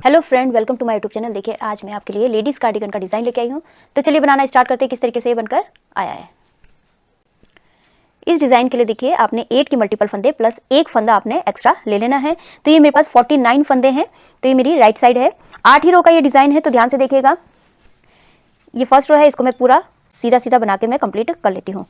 Hello friend, welcome to my YouTube channel. देखिए आज मैं आपके लिए लेडीज़ कार्डिगन का डिज़ाइन लेके आई हूँ। तो चलिए बनाना स्टार्ट करते हैं किस तरीके से ये बनकर आया है। इस डिज़ाइन के लिए देखिए आपने 8 के मल्टीपल फंदे प्लस एक फंदा आपने एक्स्ट्रा ले लेना है। तो ये मेरे पास 49 फंदे हैं। तो ये मेरी राइट साइड है। 8 ही रो का ये डिज़ाइन है, तो ध्यान से देखिएगा। ये फर्स्ट रो है, इसको मैं पूरा सीधा सीधा बना के मैं कंप्लीट कर लेती हूँ।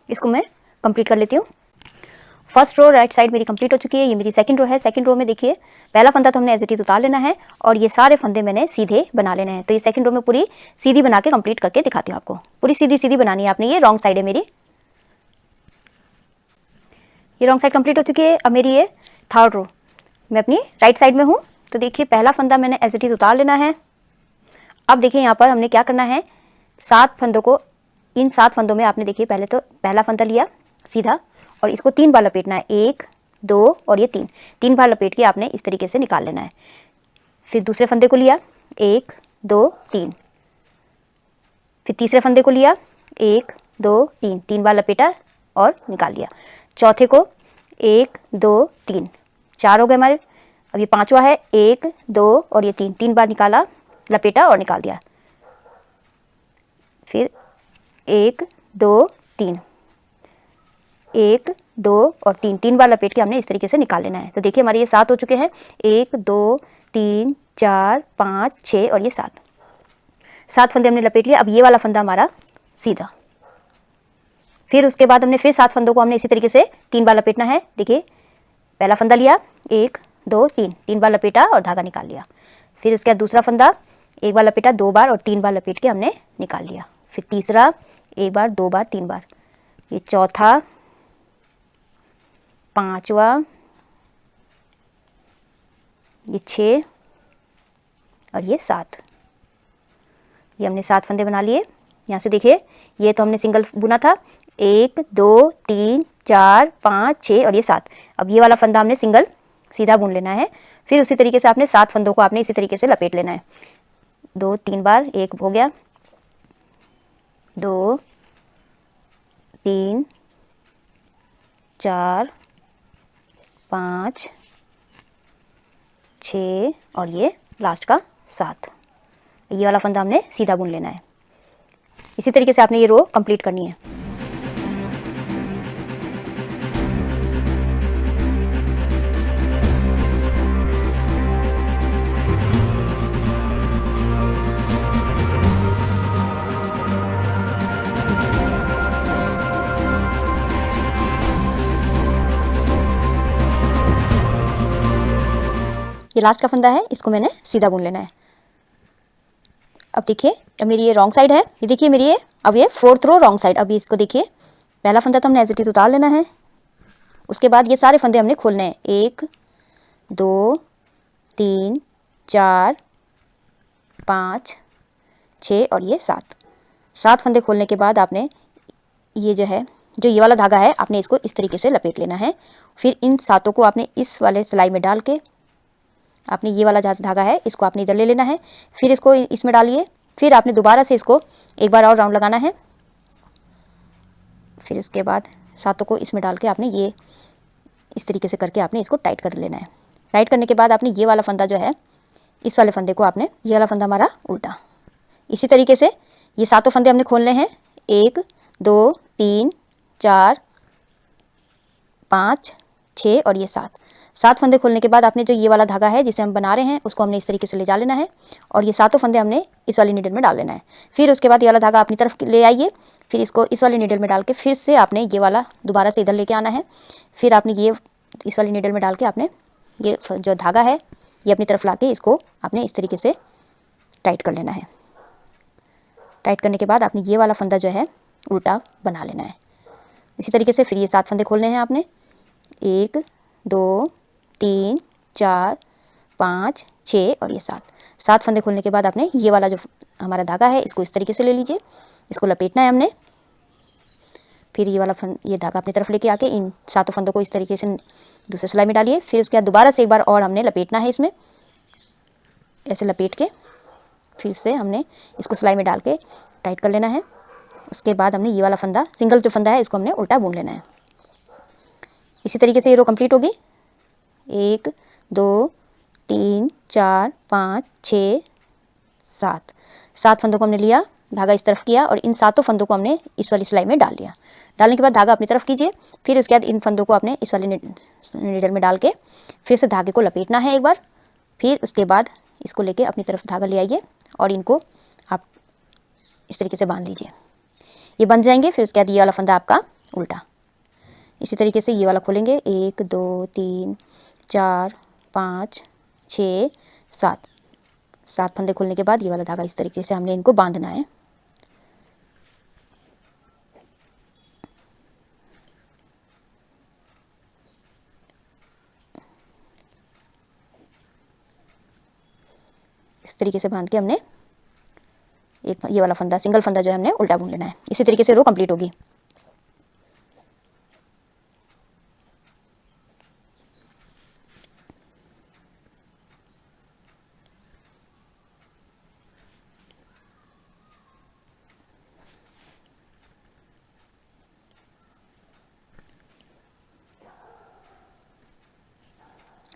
इसको मैं कंप्लीट कर लेती हूँ। फर्स्ट रो राइट साइड मेरी कंप्लीट हो चुकी है। ये मेरी सेकंड रो है। सेकंड रो में देखिए पहला फंदा तो हमने एज इट इज उतार लेना है और ये सारे फंदे मैंने सीधे बना लेने हैं। तो ये सेकंड रो में पूरी सीधी बना के कंप्लीट करके दिखाती हूँ आपको। पूरी सीधी सीधी बनानी है आपने। ये रॉन्ग साइड है मेरी, ये रॉन्ग साइड कंप्लीट हो चुकी है। अब मेरी ये थर्ड रो, मैं अपनी राइट साइड में हूँ। तो देखिए पहला फंदा मैंने एज इट इज उतार लेना है। अब देखिए यहाँ पर हमने क्या करना है, 7 फंदों को, इन 7 फंदों में आपने देखिए पहले तो पहला फंदा लिया सीधा और इसको 3 बार लपेटना है। 1 2 और ये 3 बार लपेट के आपने इस तरीके से निकाल लेना है। फिर दूसरे फंदे को लिया 1 2 3, फिर तीसरे फंदे को लिया 1 2 3 बार लपेटा और निकाल लिया। चौथे को 1 2 3, 4 हो गए हमारे। अब ये पांचवा है 1 2 और ये 3 बार निकाला, लपेटा और निकाल दिया। फिर 1 2 3, 1 2 और 3 बार लपेट के हमने इस तरीके से निकाल लेना है। तो देखिए हमारे ये 7 हो चुके हैं। 1 2 3 4 5 6 और ये 7 फंदे हमने लपेट लिया। अब ये वाला फंदा हमारा सीधा। फिर उसके बाद हमने फिर 7 फंदों को हमने इसी तरीके से 3 बार लपेटना है। देखिए पहला फंदा लिया 1 2 3 बार लपेटा और धागा निकाल लिया। फिर उसके बाद दूसरा फंदा 1 बार लपेटा, 2 बार और 3 बार लपेट के हमने निकाल लिया। फिर तीसरा 1 बार 2 बार 3 बार, ये चौथा, पांचवा, ये 6 और ये 7। ये हमने 7 फंदे बना लिए। यहाँ से देखिए ये तो हमने सिंगल बुना था। 1 2 3 4 5 6 और ये 7। अब ये वाला फंदा हमने सिंगल सीधा बुन लेना है। फिर उसी तरीके से आपने 7 फंदों को आपने इसी तरीके से लपेट लेना है। 2 3 बार, 1 हो गया, 2 3 4 5 6 और ये लास्ट का 7। ये वाला फंदा हमने सीधा बुन लेना है। इसी तरीके से आपने ये रो कंप्लीट करनी है। ये लास्ट का फंदा है, इसको मैंने सीधा बुन लेना है। अब देखिए अब मेरी ये रॉन्ग साइड है। ये देखिए मेरी ये अब ये 4th रो रॉन्ग साइड। अभी इसको देखिए पहला फंदा तो हमने एज इट इज उतार लेना है। उसके बाद ये सारे फंदे हमने खोलने हैं। 1 2 3 4 5 6 और ये 7 फंदे खोलने के बाद आपने ये जो है, जो ये वाला धागा है, आपने इसको इस तरीके से लपेट लेना है। फिर इन 7 को आपने इस वाले सिलाई में डाल के आपने ये वाला धागा है इसको आपने इधर ले लेना है। फिर इसको इसमें डालिए। फिर आपने दोबारा से इसको एक बार और राउंड लगाना है। फिर इसके बाद 7 को इसमें डाल के आपने ये इस तरीके से करके आपने इसको टाइट कर लेना है। टाइट करने के बाद आपने ये वाला फंदा जो है, इस वाले फंदे को आपने, ये वाला फंदा हमारा उल्टा, इसी तरीके से ये 7 फंदे हमने खोलने हैं। 1 2 3 4 5 6 और ये 7 फंदे खोलने के बाद आपने जो ये वाला धागा है जिसे हम बना रहे हैं उसको हमने इस तरीके से ले जा लेना है और ये 7 फंदे हमने इस वाली नीडल में डाल लेना है। फिर उसके बाद ये वाला धागा अपनी तरफ ले आइए। फिर इसको इस वाली नीडल में डाल के फिर से आपने ये वाला दोबारा से इधर लेके आना है। फिर आपने ये इस वाली नीडल में डाल के आपने ये जो धागा है ये अपनी तरफ ला के इसको आपने इस तरीके से टाइट कर लेना है। टाइट करने के बाद आपने ये वाला फंदा जो है उल्टा बना लेना है। इसी तरीके से फिर ये 7 फंदे खोलने हैं आपने। 1 2 3 4 5 6 और ये 7 फंदे खोलने के बाद आपने ये वाला जो हमारा धागा है इसको इस तरीके से ले लीजिए। इसको लपेटना है हमने। फिर ये वाला ये धागा अपनी तरफ लेके आके इन 7 फंदों को इस तरीके से दूसरे सिलाई में डालिए। फिर उसके बाद दोबारा से एक बार और हमने लपेटना है इसमें, ऐसे लपेट के फिर से हमने इसको सिलाई में डाल के टाइट कर लेना है। उसके बाद हमने ये वाला फंदा, सिंगल जो फंदा है, इसको हमने उल्टा बुन लेना है। इसी तरीके से ये रो कंप्लीट होगी। 1 2 3 4 5 6 7 फंदों को हमने लिया, धागा इस तरफ किया और इन 7 फंदों को हमने इस वाली सिलाई में डाल लिया। डालने के बाद धागा अपनी तरफ कीजिए। फिर उसके बाद इन फंदों को आपने इस वाली नीडल में डाल के फिर से धागे को लपेटना है एक बार। फिर उसके बाद इसको लेके अपनी तरफ धागा ले आइए और इनको आप इस तरीके से बांध लीजिए। ये बन जाएंगे। फिर उसके बाद ये वाला फंदा आपका उल्टा। इसी तरीके से ये वाला खोलेंगे। 1 2 3 4 5 6 7 फंदे खोलने के बाद ये वाला धागा इस तरीके से हमने इनको बांधना है। इस तरीके से बांध के हमने एक ये वाला फंदा, सिंगल फंदा जो है हमने उल्टा बुन लेना है। इसी तरीके से रो कंप्लीट होगी।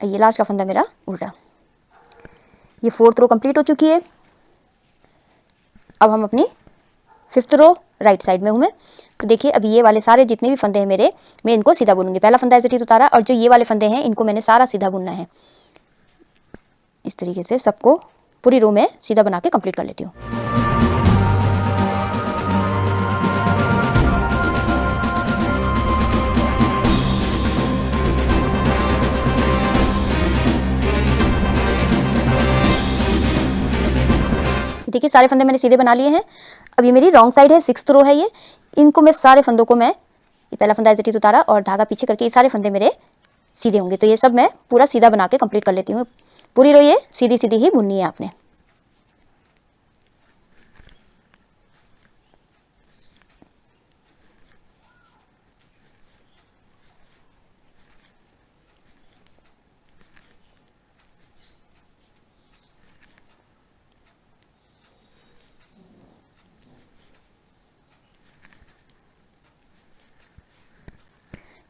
ये लास्ट का फंदा मेरा उल्टा। ये 4th रो कंप्लीट हो चुकी है। अब हम अपनी 5th रो राइट साइड में हूँ मैं। तो देखिए अभी ये वाले सारे जितने भी फंदे हैं मेरे, मैं इनको सीधा बुनूंगी। पहला फंदा ऐसे उतारा और जो ये वाले फंदे हैं इनको मैंने सारा सीधा बुनना है। इस तरीके से सबको पूरी रो में सीधा बना के कंप्लीट कर लेती हूँ। देखिए सारे फंदे मैंने सीधे बना लिए हैं। अब ये मेरी रॉन्ग साइड है, 6th रो है ये। इनको मैं सारे फंदों को मैं ये पहला फंदा एज इट इज उतारा और धागा पीछे करके ये सारे फंदे मेरे सीधे होंगे। तो ये सब मैं पूरा सीधा बना के कंप्लीट कर लेती हूँ। पूरी रो ये सीधी सीधी ही बुननी है आपने।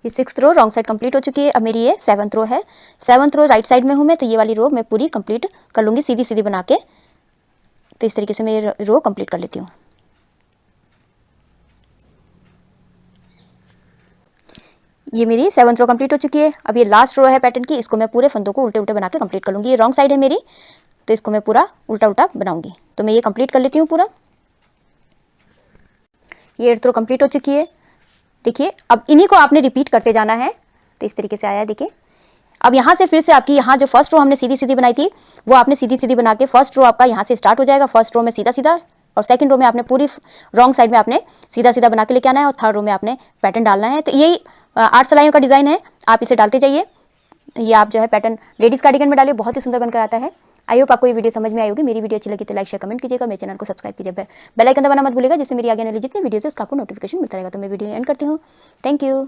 ये 6th रो रॉन्ग साइड कंप्लीट हो चुकी है। अब मेरी ये 7th रो है। 7th रो राइट साइड में हूँ मैं, तो ये वाली रो मैं पूरी कंप्लीट कर लूँगी सीधी सीधी बना के। तो इस तरीके से मैं रो कंप्लीट कर लेती हूँ। ये मेरी 7th रो कंप्लीट हो चुकी है। अब ये लास्ट रो है पैटर्न की, इसको मैं पूरे फंदों को उल्टे उल्टे बना के कंप्लीट कर लूँगी। ये रॉन्ग साइड है मेरी, तो इसको मैं पूरा उल्टा उल्टा बनाऊँगी। तो मैं ये कंप्लीट कर लेती हूँ पूरा। ये 8th रो कंप्लीट हो चुकी है। देखिए अब इन्हीं को आपने रिपीट करते जाना है। तो इस तरीके से आया है देखिए। अब यहाँ से फिर से आपकी यहाँ जो फर्स्ट रो हमने सीधी सीधी बनाई थी वो आपने सीधी सीधी बना के फर्स्ट रो आपका यहाँ से स्टार्ट हो जाएगा। फर्स्ट रो में सीधा सीधा और सेकंड रो में आपने पूरी रॉन्ग साइड में आपने सीधा सीधा बना के लेके आना है और थर्ड रो में आपने पैटर्न डालना है। तो यही 8 सिलाइयों का डिज़ाइन है। आप इसे डालते जाइए। ये आप जो है पैटर्न लेडीज़ कार्डिगन में डालिए, बहुत ही सुंदर बनकर आता है। आई होप आपको ये वीडियो समझ में आई होगी। मेरी वीडियो अच्छी लगी तो लाइक शेयर कमेंट कीजिएगा। मेरे चैनल को सब्सक्राइब कीजिए, बेल आइकन दबाना मत भूलिएगा, जिससे मेरी आगे वाली जितनी वीडियोस है उसका आपको नोटिफिकेशन मिलता रहेगा। तो मैं वीडियो एंड करती हूँ। Thank you.